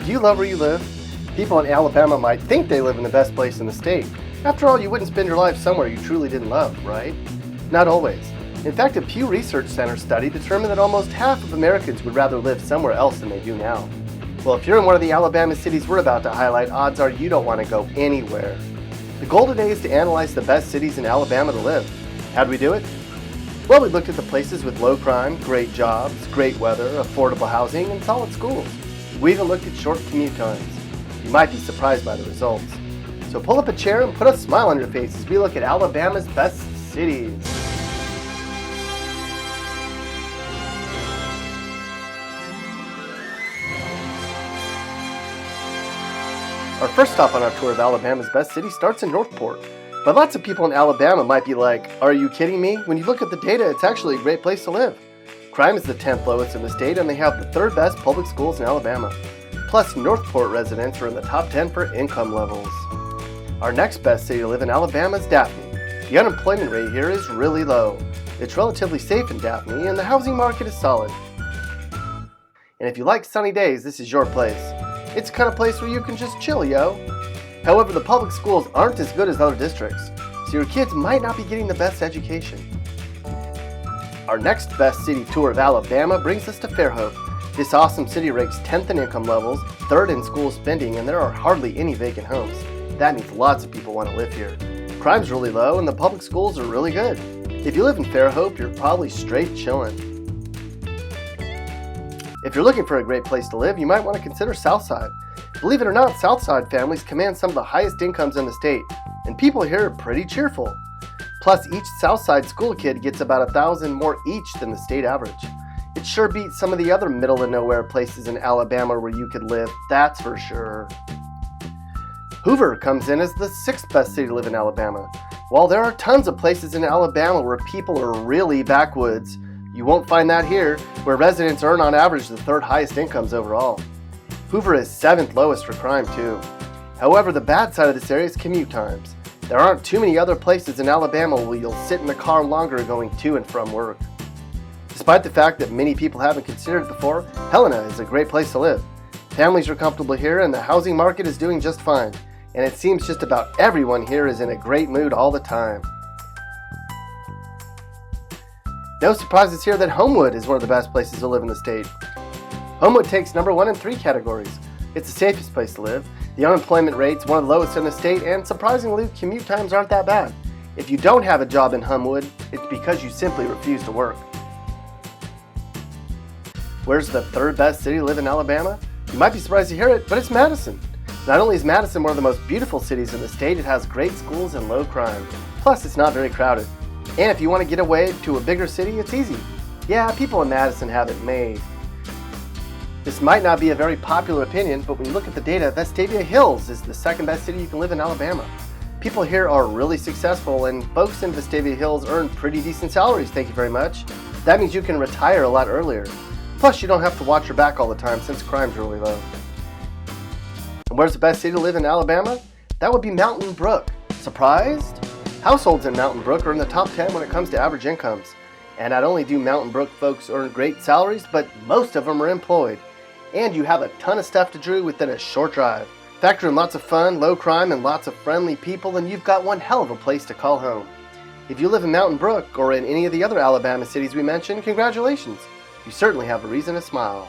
Do you love where you live? People in Alabama might think they live in the best place in the state. After all, you wouldn't spend your life somewhere you truly didn't love, right? Not always. In fact, a Pew Research Center study determined that almost half of Americans would rather live somewhere else than they do now. Well, if you're in one of the Alabama cities we're about to highlight, odds are you don't want to go anywhere. The goal today is to analyze the best cities in Alabama to live. How'd we do it? Well, we looked at the places with low crime, great jobs, great weather, affordable housing, and solid schools. We even looked at short commute times. You might be surprised by the results. So pull up a chair and put a smile on your face as we look at Alabama's best cities. Our first stop on our tour of Alabama's best city starts in Northport. But lots of people in Alabama might be like, are you kidding me? When you look at the data, it's actually a great place to live. Crime is the 10th lowest in the state, and they have the 3rd best public schools in Alabama. Plus, Northport residents are in the top 10 for income levels. Our next best city to live in Alabama is Daphne. The unemployment rate here is really low. It's relatively safe in Daphne, and the housing market is solid. And if you like sunny days, this is your place. It's the kind of place where you can just chill, yo. However, the public schools aren't as good as other districts, so your kids might not be getting the best education. Our next best city tour of Alabama brings us to Fairhope. This awesome city ranks 10th in income levels, 3rd in school spending, and there are hardly any vacant homes. That means lots of people want to live here. Crime's really low, and the public schools are really good. If you live in Fairhope, you're probably straight chillin'. If you're looking for a great place to live, you might want to consider Southside. Believe it or not, Southside families command some of the highest incomes in the state, and people here are pretty cheerful. Plus, each Southside school kid gets about $1,000 more each than the state average. It sure beats some of the other middle of nowhere places in Alabama where you could live, that's for sure. Hoover comes in as the 6th best city to live in Alabama. While there are tons of places in Alabama where people are really backwoods, you won't find that here, where residents earn on average the 3rd highest incomes overall. Hoover is 7th lowest for crime too. However, the bad side of this area is commute times. There aren't too many other places in Alabama where you'll sit in the car longer going to and from work. Despite the fact that many people haven't considered it before, Helena is a great place to live. Families are comfortable here and the housing market is doing just fine. And it seems just about everyone here is in a great mood all the time. No surprises here that Homewood is one of the best places to live in the state. Homewood takes number 1 in 3 categories. It's the safest place to live, the unemployment rate's one of the lowest in the state, and surprisingly, commute times aren't that bad. If you don't have a job in Homewood, it's because you simply refuse to work. Where's the 3rd best city to live in Alabama? You might be surprised to hear it, but it's Madison. Not only is Madison one of the most beautiful cities in the state, it has great schools and low crime. Plus, it's not very crowded. And if you want to get away to a bigger city, it's easy. Yeah, people in Madison have it made. This might not be a very popular opinion, but when you look at the data, Vestavia Hills is the 2nd best city you can live in Alabama. People here are really successful, and folks in Vestavia Hills earn pretty decent salaries, thank you very much. That means you can retire a lot earlier. Plus, you don't have to watch your back all the time since crime's really low. And where's the best city to live in Alabama? That would be Mountain Brook. Surprised? Households in Mountain Brook are in the top 10 when it comes to average incomes. And not only do Mountain Brook folks earn great salaries, but most of them are employed. And you have a ton of stuff to do within a short drive. Factor in lots of fun, low crime, and lots of friendly people, and you've got one hell of a place to call home. If you live in Mountain Brook or in any of the other Alabama cities we mentioned, congratulations. You certainly have a reason to smile.